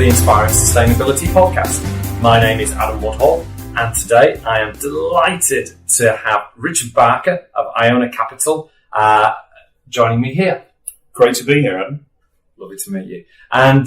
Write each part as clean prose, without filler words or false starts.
Inspiring Sustainability podcast. My name is Adam Woodhall, and today I am delighted to have Richard Barker of Iona Capital joining me here. Great to be here, Adam. Lovely to meet you. And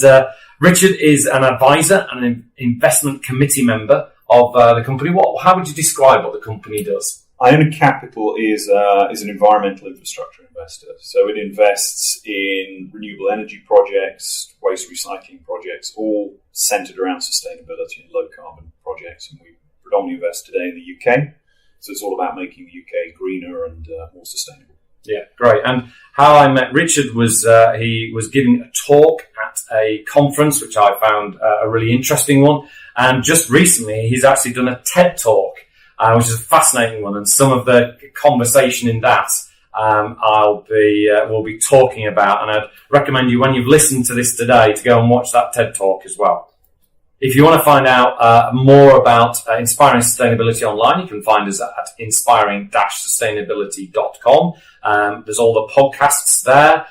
Richard is an advisor and an investment committee member of the company. How would you describe what the company does? Iona Capital is an environmental infrastructure investor. So it invests in renewable energy projects, waste recycling projects, all centred around sustainability and low carbon projects. And we predominantly invest today in the UK. So it's all about making the UK greener and more sustainable. Yeah, great. And how I met Richard was he was giving a talk at a conference, which I found a really interesting one. And just recently, he's actually done a TED talk, which is a fascinating one. And some of the conversation in that we'll be talking about. And I'd recommend you, when you've listened to this today, to go and watch that TED talk as well. If you want to find out more about Inspiring Sustainability online, you can find us at inspiring-sustainability.com. There's all the podcasts there,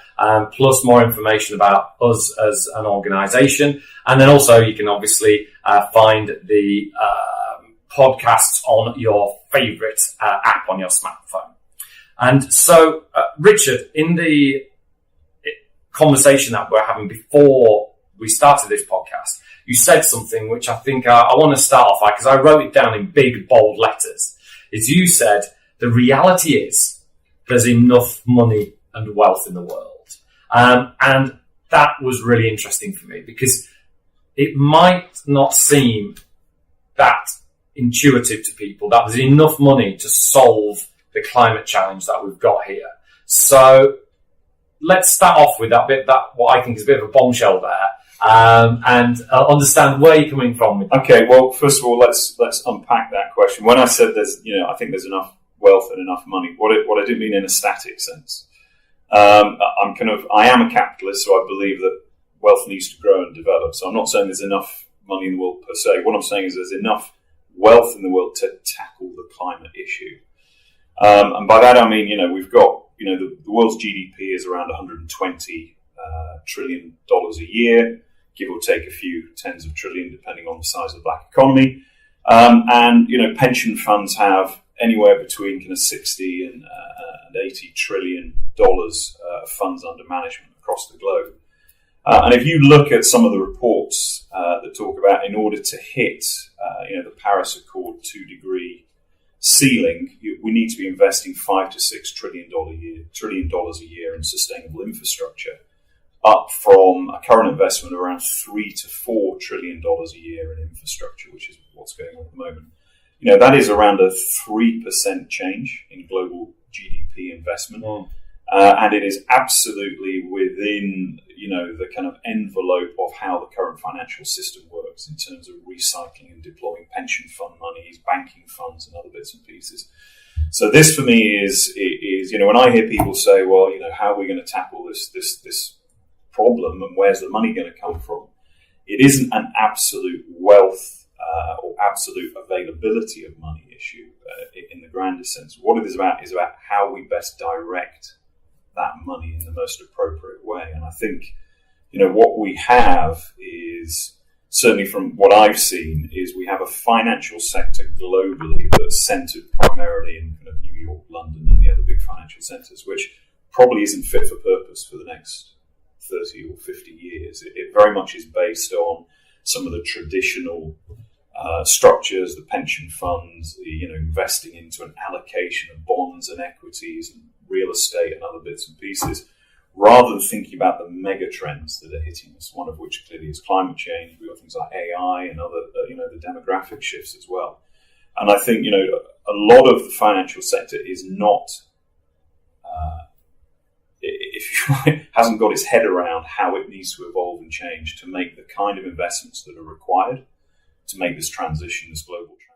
plus more information about us as an organisation. And then also you can obviously find the podcasts on your favourite app on your smartphone. And so, Richard, in the conversation that we're having before we started this podcast, you said something which I think I want to start off by, because I wrote it down in big, bold letters. Is you said, the reality is there's enough money and wealth in the world. And that was really interesting for me, because it might not seem that intuitive to people that there's enough money to solve the climate challenge that we've got here. So let's start off with what I think is a bit of a bombshell there. And understand where you're coming from. Okay, well, first of all, let's unpack that question. When I said I think there's enough wealth and enough money, what I didn't mean in a static sense. I am a capitalist, so I believe that wealth needs to grow and develop. So I'm not saying there's enough money in the world per se. What I'm saying is there's enough wealth in the world to tackle the climate issue. And by that I mean, we've got, the world's GDP is around $120 trillion a year, give or take a few tens of trillion, depending on the size of the black economy. And pension funds have anywhere between kind of 60 and 80 trillion dollars of funds under management across the globe. And if you look at some of the reports that talk about, in order to hit the Paris Accord 2-degree ceiling, we need to be investing $5 to $6 trillion a year in sustainable infrastructure, up from a current investment of around $3 to $4 trillion a year in infrastructure, which is what's going on at the moment. That is around a 3% change in global GDP investment. And it is absolutely within, the kind of envelope of how the current financial system works in terms of recycling and deploying pension fund monies, banking funds, and other bits and pieces. So this for me is when I hear people say, well, how are we going to tackle this problem and where's the money going to come from? It isn't an absolute wealth or absolute availability of money issue in the grander sense. What it is about how we best direct that money in the most appropriate way. And I think, what we have is, certainly from what I've seen, is we have a financial sector globally that's centred primarily in kind of New York, London, and the other big financial centres, which probably isn't fit for purpose for the next 30 or 50 years. It very much is based on some of the traditional structures, the pension funds, investing into an allocation of bonds and equities and real estate and other bits and pieces, rather than thinking about the mega trends that are hitting us, one of which clearly is climate change. We've got things like AI and other, the demographic shifts as well. And I think, a lot of the financial sector is not, hasn't got its head around how it needs to evolve and change to make the kind of investments that are required to make this transition, this global transition.